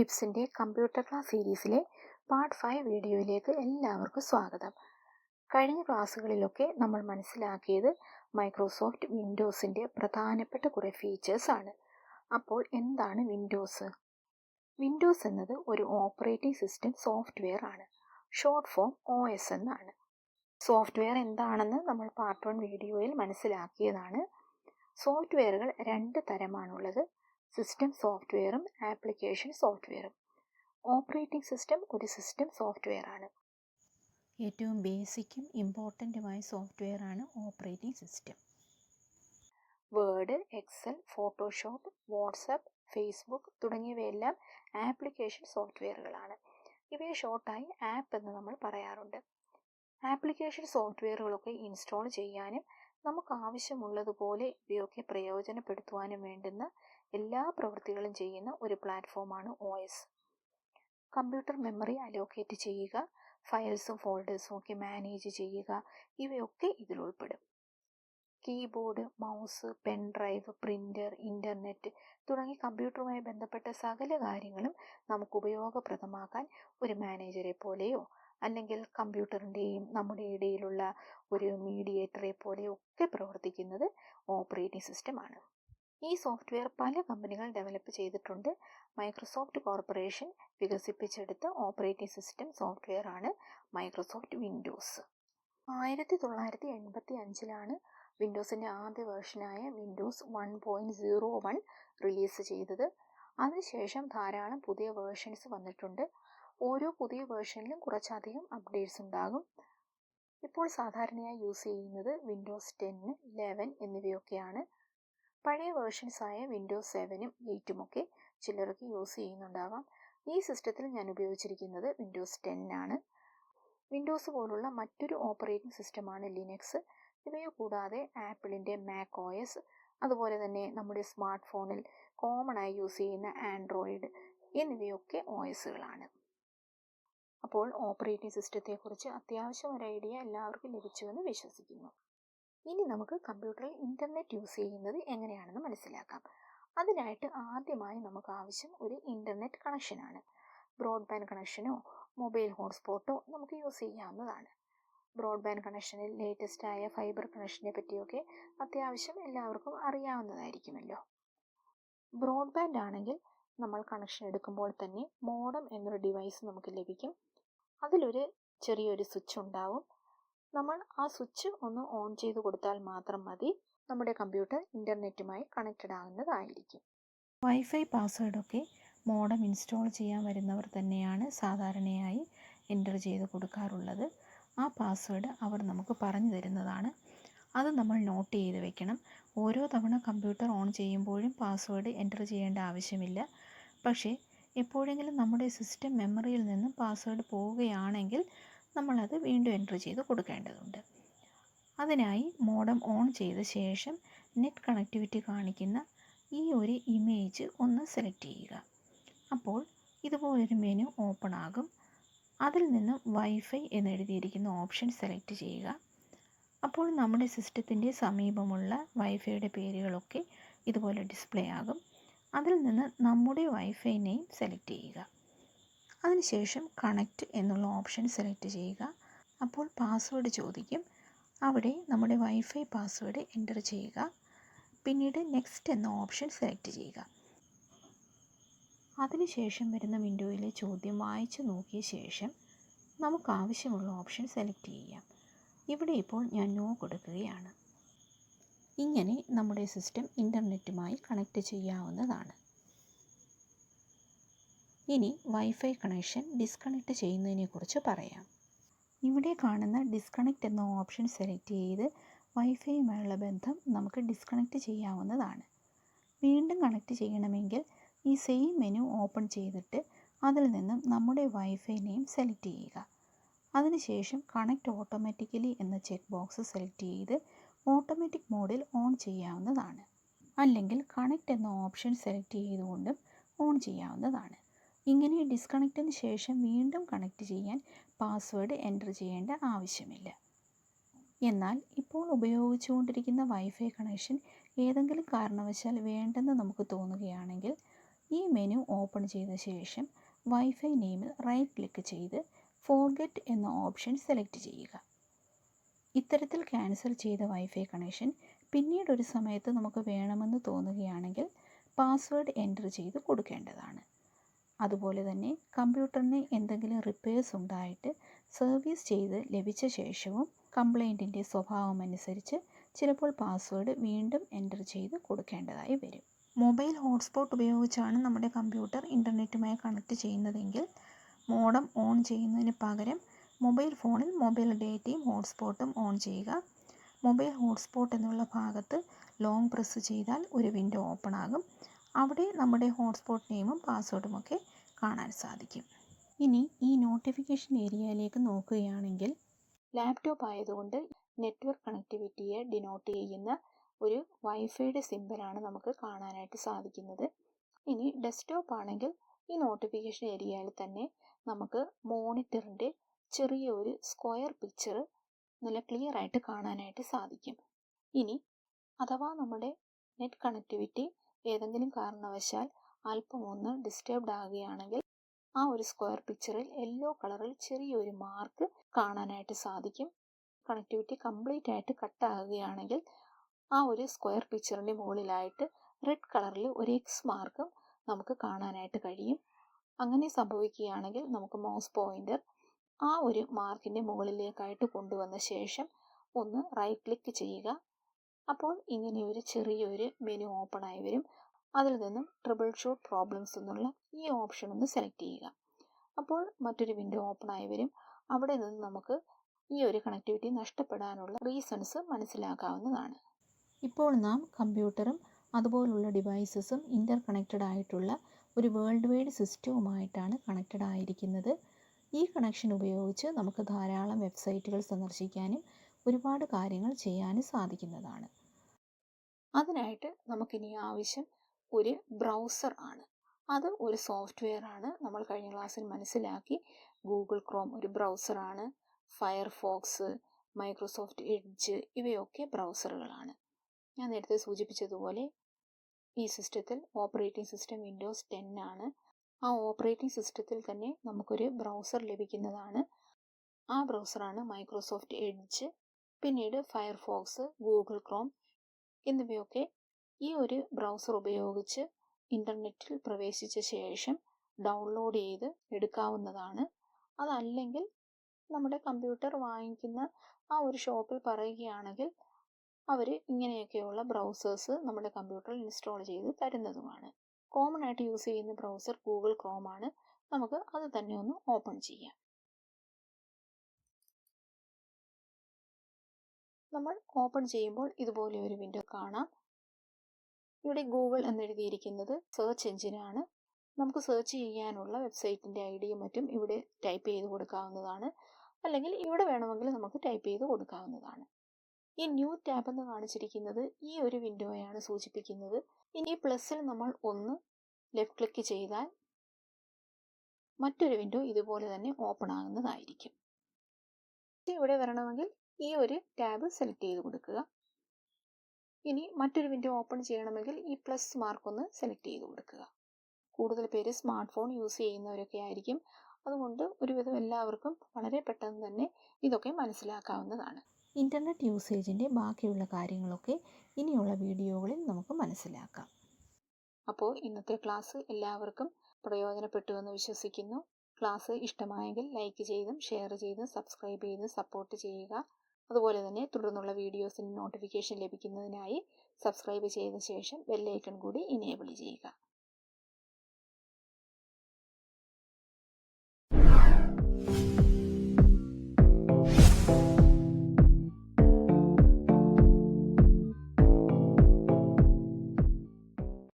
ടിപ്സിൻ്റെ computer class സീരീസിലെ part 5 വീഡിയോയിലേക്ക് എല്ലാവർക്കും സ്വാഗതം. കഴിഞ്ഞ ക്ലാസ്സുകളിലൊക്കെ നമ്മൾ മനസ്സിലാക്കിയത് മൈക്രോസോഫ്റ്റ് വിൻഡോസിൻ്റെ പ്രധാനപ്പെട്ട കുറേ ഫീച്ചേഴ്സാണ്. അപ്പോൾ എന്താണ് വിൻഡോസ്? വിൻഡോസ് എന്നത് ഒരു ഓപ്പറേറ്റിംഗ് സിസ്റ്റം സോഫ്റ്റ്വെയർ ആണ്. ഷോർട്ട് ഫോം OS എന്നാണ്. സോഫ്റ്റ്വെയർ എന്താണെന്ന് നമ്മൾ പാർട്ട് 1 വീഡിയോയിൽ മനസ്സിലാക്കിയതാണ്. സോഫ്റ്റ്വെയറുകൾ 2 തരമാണുള്ളത്. സിസ്റ്റം സോഫ്റ്റ്വെയറും ആപ്ലിക്കേഷൻ സോഫ്റ്റ്വെയറും. ഓപ്പറേറ്റിംഗ് സിസ്റ്റം ഒരു സിസ്റ്റം സോഫ്റ്റ്വെയർ ആണ്. ഏറ്റവും ബേസിക്കും ഇമ്പോർട്ടൻറ്റുമായ സോഫ്റ്റ്വെയർ ആണ് operating system. Word, Excel, Photoshop, WhatsApp, Facebook തുടങ്ങിയവയെല്ലാം ആപ്ലിക്കേഷൻ സോഫ്റ്റ്വെയറുകളാണ്. ഇവയെ ഷോർട്ടായി ആപ്പ് എന്ന് നമ്മൾ പറയാറുണ്ട്. ആപ്ലിക്കേഷൻ സോഫ്റ്റ്വെയറുകളൊക്കെ ഇൻസ്റ്റാൾ ചെയ്യാനും നമുക്ക് ആവശ്യമുള്ളതുപോലെ ഇവയൊക്കെ പ്രയോജനപ്പെടുത്തുവാനും വേണ്ടുന്ന എല്ലാ പ്രവൃത്തികളും ചെയ്യുന്ന ഒരു പ്ലാറ്റ്ഫോമാണ് OS. കമ്പ്യൂട്ടർ മെമ്മറി അലോക്കേറ്റ് ചെയ്യുക, ഫയൽസും ഫോൾഡേഴ്സും ഒക്കെ മാനേജ് ചെയ്യുക, ഇവയൊക്കെ ഇതിൽ ഉൾപ്പെടും. Keyboard, mouse, pen drive, printer, internet തുടങ്ങി കമ്പ്യൂട്ടറുമായി ബന്ധപ്പെട്ട സകല കാര്യങ്ങളും നമുക്ക് ഉപയോഗപ്രദമാക്കാൻ ഒരു മാനേജറെ പോലെയോ അല്ലെങ്കിൽ കമ്പ്യൂട്ടറിൻ്റെയും നമ്മുടെ ഇടയിലുള്ള ഒരു മീഡിയേറ്ററെ പോലെയോ ഒക്കെ പ്രവർത്തിക്കുന്നത് ഓപ്പറേറ്റിംഗ് സിസ്റ്റമാണ്. ഈ സോഫ്റ്റ്വെയർ പല കമ്പനികൾ ഡെവലപ്പ് ചെയ്തിട്ടുണ്ട്. മൈക്രോസോഫ്റ്റ് കോർപ്പറേഷൻ വികസിപ്പിച്ചെടുത്ത ഓപ്പറേറ്റിംഗ് സിസ്റ്റം സോഫ്റ്റ്വെയർ ആണ് മൈക്രോസോഫ്റ്റ് വിൻഡോസ്. 1985 വിൻഡോസിൻ്റെ ആദ്യ വേർഷനായ വിൻഡോസ് 1.01 റിലീസ് ചെയ്തത്. അതിനുശേഷം ധാരാളം പുതിയ വേർഷൻസ് വന്നിട്ടുണ്ട്. ഓരോ പുതിയ വേർഷനിലും കുറച്ചധികം അപ്ഡേറ്റ്സ് ഉണ്ടാകും. ഇപ്പോൾ സാധാരണയായി യൂസ് ചെയ്യുന്നത് വിൻഡോസ് 10, 11 എന്നിവയൊക്കെയാണ്. പഴയ വേർഷൻസായ വിൻഡോസ് 7ഉം 8ഉം ഒക്കെ ചിലർക്ക് യൂസ് ചെയ്യുന്നുണ്ടാവാം. ഈ സിസ്റ്റത്തിൽ ഞാൻ ഉപയോഗിച്ചിരിക്കുന്നത് വിൻഡോസ് 10 ആണ്. വിൻഡോസ് പോലുള്ള മറ്റൊരു ഓപ്പറേറ്റിംഗ് സിസ്റ്റമാണ് ലിനക്സ്. ഇവയെ കൂടാതെ ആപ്പിളിൻ്റെ മാക് OS, അതുപോലെ തന്നെ നമ്മുടെ സ്മാർട്ട് ഫോണിൽ കോമണായി യൂസ് ചെയ്യുന്ന ആൻഡ്രോയിഡ് എന്നിവയൊക്കെ OSകളാണ്. അപ്പോൾ ഓപ്പറേറ്റിംഗ് സിസ്റ്റത്തെക്കുറിച്ച് അത്യാവശ്യം ഒരു ഐഡിയ എല്ലാവർക്കും ലഭിച്ചുവെന്ന് വിശ്വസിക്കുന്നു. ഇനി നമുക്ക് കമ്പ്യൂട്ടറിൽ ഇൻ്റർനെറ്റ് യൂസ് ചെയ്യുന്നത് എങ്ങനെയാണെന്ന് മനസ്സിലാക്കാം. അതിനായിട്ട് ആദ്യമായി നമുക്ക് ആവശ്യം ഒരു ഇൻ്റർനെറ്റ് കണക്ഷനാണ്. ബ്രോഡ്ബാൻഡ് കണക്ഷനോ മൊബൈൽ ഹോട്ട്സ്പോട്ടോ നമുക്ക് യൂസ് ചെയ്യാവുന്നതാണ്. ബ്രോഡ്ബാൻഡ് കണക്ഷനിൽ ലേറ്റസ്റ്റായ ഫൈബർ കണക്ഷനെ പറ്റിയൊക്കെ അത്യാവശ്യം എല്ലാവർക്കും അറിയാവുന്നതായിരിക്കുമല്ലോ. ബ്രോഡ്ബാൻഡ് ആണെങ്കിൽ നമ്മൾ കണക്ഷൻ എടുക്കുമ്പോൾ തന്നെ മോഡം എന്നൊരു ഡിവൈസ് നമുക്ക് ലഭിക്കും. അതിലൊരു ചെറിയൊരു സ്വിച്ച് ഉണ്ടാവും. നമ്മൾ ആ സ്വിച്ച് ഒന്ന് ഓൺ ചെയ്ത് കൊടുത്താൽ മാത്രം മതി, നമ്മുടെ കമ്പ്യൂട്ടർ ഇൻ്റർനെറ്റുമായി കണക്റ്റഡ് ആകുന്നതായിരിക്കും. വൈഫൈ പാസ്വേഡൊക്കെ മോഡം ഇൻസ്റ്റാൾ ചെയ്യാൻ വരുന്നവർ തന്നെയാണ് സാധാരണയായി എൻ്റർ ചെയ്ത് കൊടുക്കാറുള്ളത്. ആ പാസ്വേഡ് അവർ നമുക്ക് പറഞ്ഞു തരുന്നതാണ്. അത് നമ്മൾ നോട്ട് ചെയ്ത് വെക്കണം. ഓരോ തവണ കമ്പ്യൂട്ടർ ഓൺ ചെയ്യുമ്പോഴും പാസ്വേഡ് എൻ്റർ ചെയ്യേണ്ട ആവശ്യമില്ല. പക്ഷേ എപ്പോഴെങ്കിലും നമ്മുടെ സിസ്റ്റം മെമ്മറിയിൽ നിന്നും പാസ്വേഡ് പോവുകയാണെങ്കിൽ നമ്മളത് വീണ്ടും എൻ്റർ ചെയ്ത് കൊടുക്കേണ്ടതുണ്ട്. അതിനായി മോഡം ഓൺ ചെയ്ത ശേഷം നെറ്റ് കണക്ടിവിറ്റി കാണിക്കുന്ന ഈ ഒരു ഇമേജ് ഒന്ന് സെലക്ട് ചെയ്യുക. അപ്പോൾ ഇതുപോലൊരു മെനു ഓപ്പൺ ആകും. അതിൽ നിന്ന് വൈഫൈ എന്നെഴുതിയിരിക്കുന്ന ഓപ്ഷൻ സെലക്ട് ചെയ്യുക. അപ്പോൾ നമ്മുടെ സിസ്റ്റത്തിൻ്റെ സമീപമുള്ള വൈഫൈയുടെ പേരുകളൊക്കെ ഇതുപോലെ ഡിസ്പ്ലേ ആകും. അതിൽ നിന്ന് നമ്മുടെ വൈഫൈ നെയിം സെലക്ട് ചെയ്യുക. അതിനുശേഷം കണക്റ്റ് എന്നുള്ള ഓപ്ഷൻ സെലക്ട് ചെയ്യുക. അപ്പോൾ പാസ്വേഡ് ചോദിക്കും. അവിടെ നമ്മുടെ വൈഫൈ പാസ്വേഡ് എൻ്റർ ചെയ്യുക. പിന്നീട് നെക്സ്റ്റ് എന്ന ഓപ്ഷൻ സെലക്ട് ചെയ്യുക. അതിനുശേഷം വരുന്ന വിൻഡോയിലെ ചോദ്യം വായിച്ചു നോക്കിയ ശേഷം നമുക്ക് ആവശ്യമുള്ള ഓപ്ഷൻ സെലക്ട് ചെയ്യാം. ഇവിടെ ഇപ്പോൾ ഞാൻ നോ കൊടുക്കുകയാണ്. ഇങ്ങനെ നമ്മുടെ സിസ്റ്റം ഇൻ്റർനെറ്റുമായി കണക്റ്റ് ചെയ്യാവുന്നതാണ്. ഇനി വൈഫൈ കണക്ഷൻ ഡിസ്കണക്റ്റ് ചെയ്യുന്നതിനെക്കുറിച്ച് പറയാം. ഇവിടെ കാണുന്ന ഡിസ്കണക്റ്റ് എന്ന ഓപ്ഷൻ സെലക്ട് ചെയ്ത് വൈഫൈയുമായുള്ള ബന്ധം നമുക്ക് ഡിസ്കണക്റ്റ് ചെയ്യാവുന്നതാണ്. വീണ്ടും കണക്റ്റ് ചെയ്യണമെങ്കിൽ ഈ സെയിം മെനു ഓപ്പൺ ചെയ്തിട്ട് അതിൽ നിന്നും നമ്മുടെ വൈഫൈ നെയിം സെലക്ട് ചെയ്യുക. അതിനുശേഷം കണക്റ്റ് ഓട്ടോമാറ്റിക്കലി എന്ന ചെക്ക് ബോക്സ് സെലക്ട് ചെയ്ത് ഓട്ടോമാറ്റിക് മോഡിൽ ഓൺ ചെയ്യാവുന്നതാണ്. അല്ലെങ്കിൽ കണക്റ്റ് എന്ന ഓപ്ഷൻ സെലക്ട് ചെയ്തുകൊണ്ടും ഓൺ ചെയ്യാവുന്നതാണ്. ഇങ്ങനെ ഡിസ്കണക്റ്റിന് ശേഷം വീണ്ടും കണക്റ്റ് ചെയ്യാൻ പാസ്വേഡ് എൻ്റർ ചെയ്യേണ്ട ആവശ്യമില്ല. എന്നാൽ ഇപ്പോൾ ഉപയോഗിച്ചുകൊണ്ടിരിക്കുന്ന വൈഫൈ കണക്ഷൻ ഏതെങ്കിലും കാരണവശാൽ വേണ്ടെന്ന് നമുക്ക് തോന്നുകയാണെങ്കിൽ ഈ മെനു ഓപ്പൺ ചെയ്ത ശേഷം വൈഫൈ നെയിമിൽ റൈറ്റ് ക്ലിക്ക് ചെയ്ത് ഫോർഗെറ്റ് എന്ന ഓപ്ഷൻ സെലക്ട് ചെയ്യുക. ഇത്തരത്തിൽ ക്യാൻസൽ ചെയ്ത വൈഫൈ കണക്ഷൻ പിന്നീട് ഒരു സമയത്ത് നമുക്ക് വേണമെന്ന് തോന്നുകയാണെങ്കിൽ പാസ്വേഡ് എൻ്റർ ചെയ്ത് കൊടുക്കേണ്ടതാണ്. അതുപോലെ തന്നെ കമ്പ്യൂട്ടറിന് എന്തെങ്കിലും റിപ്പയേഴ്സ് ഉണ്ടായിട്ട് സർവീസ് ചെയ്ത് ലഭിച്ച ശേഷവും കംപ്ലൈൻറ്റിൻ്റെ സ്വഭാവമനുസരിച്ച് ചിലപ്പോൾ പാസ്വേഡ് വീണ്ടും എൻ്റർ ചെയ്ത് കൊടുക്കേണ്ടതായി വരും. മൊബൈൽ ഹോട്ട്സ്പോട്ട് ഉപയോഗിച്ചാണ് നമ്മുടെ കമ്പ്യൂട്ടർ ഇൻ്റർനെറ്റുമായി കണക്ട് ചെയ്യുന്നതെങ്കിൽ മോഡം ഓൺ ചെയ്യുന്നതിന് പകരം മൊബൈൽ ഫോണിൽ മൊബൈൽ ഡേറ്റയും ഹോട്ട്സ്പോട്ടും ഓൺ ചെയ്യുക. മൊബൈൽ ഹോട്ട്സ്പോട്ട് എന്നുള്ള ഭാഗത്ത് ലോങ് പ്രസ് ചെയ്താൽ ഒരു വിൻഡോ ഓപ്പൺ ആകും. അവിടെ നമ്മുടെ ഹോട്ട്സ്പോട്ട് നെയിമും പാസ്വേഡും ഒക്കെ കാണാൻ സാധിക്കും. ഇനി ഈ നോട്ടിഫിക്കേഷൻ ഏരിയയിലേക്ക് നോക്കുകയാണെങ്കിൽ ലാപ്ടോപ്പ് ആയതുകൊണ്ട് നെറ്റ്വർക്ക് കണക്ടിവിറ്റിയെ ഡിനോട്ട് ചെയ്യുന്ന ഒരു വൈഫൈയുടെ സിമ്പലാണ് നമുക്ക് കാണാനായിട്ട് സാധിക്കുന്നത്. ഇനി ഡെസ്ക്ടോപ്പ് ആണെങ്കിൽ ഈ നോട്ടിഫിക്കേഷൻ ഏരിയയിൽ തന്നെ നമുക്ക് മോണിറ്ററിൻ്റെ ചെറിയൊരു സ്ക്വയർ പിക്ചർ നല്ല ക്ലിയർ ആയിട്ട് കാണാനായിട്ട് സാധിക്കും. ഇനി അഥവാ നമ്മുടെ നെറ്റ് കണക്ടിവിറ്റി ഏതെങ്കിലും കാരണവശാൽ അല്പം ഒന്ന് ഡിസ്റ്റർബ്ഡ് ആകുകയാണെങ്കിൽ ആ ഒരു സ്ക്വയർ പിക്ചറിൽ യെല്ലോ കളറിൽ ചെറിയൊരു മാർക്ക് കാണാനായിട്ട് സാധിക്കും. കണക്ടിവിറ്റി കംപ്ലീറ്റ് ആയിട്ട് കട്ടാകുകയാണെങ്കിൽ ആ ഒരു സ്ക്വയർ പിക്ചറിൻ്റെ മുകളിലായിട്ട് റെഡ് കളറിൽ ഒരു എക്സ് മാർക്കും നമുക്ക് കാണാനായിട്ട് കഴിയും. അങ്ങനെ സംഭവിക്കുകയാണെങ്കിൽ നമുക്ക് മൗസ് പോയിൻ്റർ ആ ഒരു മാർക്കിൻ്റെ മുകളിലേക്കായിട്ട് കൊണ്ടുവന്ന ശേഷം ഒന്ന് റൈറ്റ് ക്ലിക്ക് ചെയ്യുക. അപ്പോൾ ഇങ്ങനെ ഒരു ചെറിയൊരു മെനു ഓപ്പൺ ആയി വരും. അതിൽ നിന്നും ട്രിബിൾ ഷൂട്ട് പ്രോബ്ലംസ് എന്നുള്ള ഈ ഓപ്ഷൻ ഒന്ന് സെലക്ട് ചെയ്യുക. അപ്പോൾ മറ്റൊരു വിൻഡോ ഓപ്പൺ ആയി വരും. അവിടെ നിന്ന് നമുക്ക് ഈ ഒരു കണക്ടിവിറ്റി നഷ്ടപ്പെടാനുള്ള റീസൺസ് മനസ്സിലാക്കാവുന്നതാണ്. ഇപ്പോൾ നാം കമ്പ്യൂട്ടറും അതുപോലുള്ള ഡിവൈസസും ഇൻ്റർ കണക്റ്റഡ് ആയിട്ടുള്ള ഒരു വേൾഡ് വൈഡ് സിസ്റ്റവുമായിട്ടാണ് കണക്റ്റഡ് ആയിരിക്കുന്നത്. ഈ കണക്ഷൻ ഉപയോഗിച്ച് നമുക്ക് ധാരാളം വെബ്സൈറ്റുകൾ സന്ദർശിക്കാനും ഒരുപാട് കാര്യങ്ങൾ ചെയ്യാനും സാധിക്കുന്നതാണ്. അതിനായിട്ട് നമുക്കിനി ആവശ്യം ഒരു ബ്രൗസർ ആണ്. അത് ഒരു സോഫ്റ്റ്വെയർ ആണ്. നമ്മൾ കഴിഞ്ഞ ക്ലാസ്സിൽ മനസ്സിലാക്കി. ഗൂഗിൾ ക്രോം ഒരു ബ്രൗസറാണ്. ഫയർഫോക്സ്, മൈക്രോസോഫ്റ്റ് എഡ്ജ് ഇവയൊക്കെ ബ്രൗസറുകളാണ്. ഞാൻ നേരത്തെ സൂചിപ്പിച്ചതുപോലെ ഈ സിസ്റ്റത്തിൽ ഓപ്പറേറ്റിംഗ് സിസ്റ്റം വിൻഡോസ് 10 ആണ്. ആ ഓപ്പറേറ്റിംഗ് സിസ്റ്റത്തിൽ തന്നെ നമുക്കൊരു ബ്രൗസർ ലഭിക്കുന്നതാണ്. ആ ബ്രൗസറാണ് മൈക്രോസോഫ്റ്റ് എഡ്ജ്. പിന്നീട് ഫയർഫോക്സ്, ഗൂഗിൾ ക്രോം എന്നിവയൊക്കെ ഈ ഒരു ബ്രൗസർ ഉപയോഗിച്ച് ഇൻ്റർനെറ്റിൽ പ്രവേശിച്ച ശേഷം ഡൗൺലോഡ് ചെയ്ത് എടുക്കാവുന്നതാണ്. അതല്ലെങ്കിൽ നമ്മുടെ കമ്പ്യൂട്ടർ വാങ്ങിക്കുന്ന ആ ഒരു ഷോപ്പിൽ പറയുകയാണെങ്കിൽ അവർ ഇങ്ങനെയൊക്കെയുള്ള ബ്രൗസേഴ്സ് നമ്മുടെ കമ്പ്യൂട്ടറിൽ ഇൻസ്റ്റാൾ ചെയ്ത് തരുന്നതുമാണ്. കോമൺ ആയിട്ട് യൂസ് ചെയ്യുന്ന ബ്രൗസർ ഗൂഗിൾ ക്രോം ആണ്. നമുക്ക് അത് തന്നെ ഒന്ന് ഓപ്പൺ ചെയ്യാം. നമ്മൾ ഓപ്പൺ ചെയ്യുമ്പോൾ ഇതുപോലെ ഒരു വിൻഡോ കാണാം. ഇവിടെ ഗൂഗിൾ എന്നെഴുതിയിരിക്കുന്നത് സെർച്ച് എഞ്ചിനാണ്. നമുക്ക് സെർച്ച് ചെയ്യാനുള്ള വെബ്സൈറ്റിൻ്റെ ഐഡിയും മറ്റും ഇവിടെ ടൈപ്പ് ചെയ്ത് കൊടുക്കാവുന്നതാണ്. അല്ലെങ്കിൽ ഇവിടെ വേണമെങ്കിൽ നമുക്ക് ടൈപ്പ് ചെയ്ത് കൊടുക്കാവുന്നതാണ്. ഈ ന്യൂ ടാബ് എന്ന് കാണിച്ചിരിക്കുന്നത് ഈ ഒരു വിൻഡോയാണ് സൂചിപ്പിക്കുന്നത്. ഇനി പ്ലസ്സിൽ നമ്മൾ ഒന്ന് ലെഫ്റ്റ് ക്ലിക്ക് ചെയ്താൽ മറ്റൊരു വിൻഡോ ഇതുപോലെ തന്നെ ഓപ്പൺ ആകുന്നതായിരിക്കും. ഇവിടെ വരണമെങ്കിൽ ഈ ഒരു ടാബ് സെലക്ട് ചെയ്ത് കൊടുക്കുക. ഇനി മറ്റൊരു വിൻഡോ ഓപ്പൺ ചെയ്യണമെങ്കിൽ ഈ പ്ലസ് മാർക്ക് ഒന്ന് സെലക്ട് ചെയ്ത് കൊടുക്കുക. കൂടുതൽ പേര് സ്മാർട്ട് ഫോൺ യൂസ് ചെയ്യുന്നവരൊക്കെ ആയിരിക്കും. അതുകൊണ്ട് ഒരുവിധം എല്ലാവർക്കും വളരെ പെട്ടെന്ന് തന്നെ ഇതൊക്കെ മനസ്സിലാക്കാവുന്നതാണ്. ഇൻ്റർനെറ്റ് യൂസേജിൻ്റെ ബാക്കിയുള്ള കാര്യങ്ങളൊക്കെ ഇനിയുള്ള വീഡിയോകളിൽ നമുക്ക് മനസ്സിലാക്കാം. അപ്പോൾ ഇന്നത്തെ ക്ലാസ് എല്ലാവർക്കും പ്രയോജനപ്പെട്ടുവെന്ന് വിശ്വസിക്കുന്നു. ക്ലാസ് ഇഷ്ടമായെങ്കിൽ ലൈക്ക് ചെയ്തും ഷെയർ ചെയ്തും സബ്സ്ക്രൈബ് ചെയ്തും സപ്പോർട്ട് ചെയ്യുക. അതുപോലെ തന്നെ തുടർന്നുള്ള വീഡിയോസിന് നോട്ടിഫിക്കേഷൻ ലഭിക്കുന്നതിനായി സബ്സ്ക്രൈബ് ചെയ്ത ശേഷം ബെൽ ഐക്കൺ കൂടി ഇനേബിൾ ചെയ്യുക.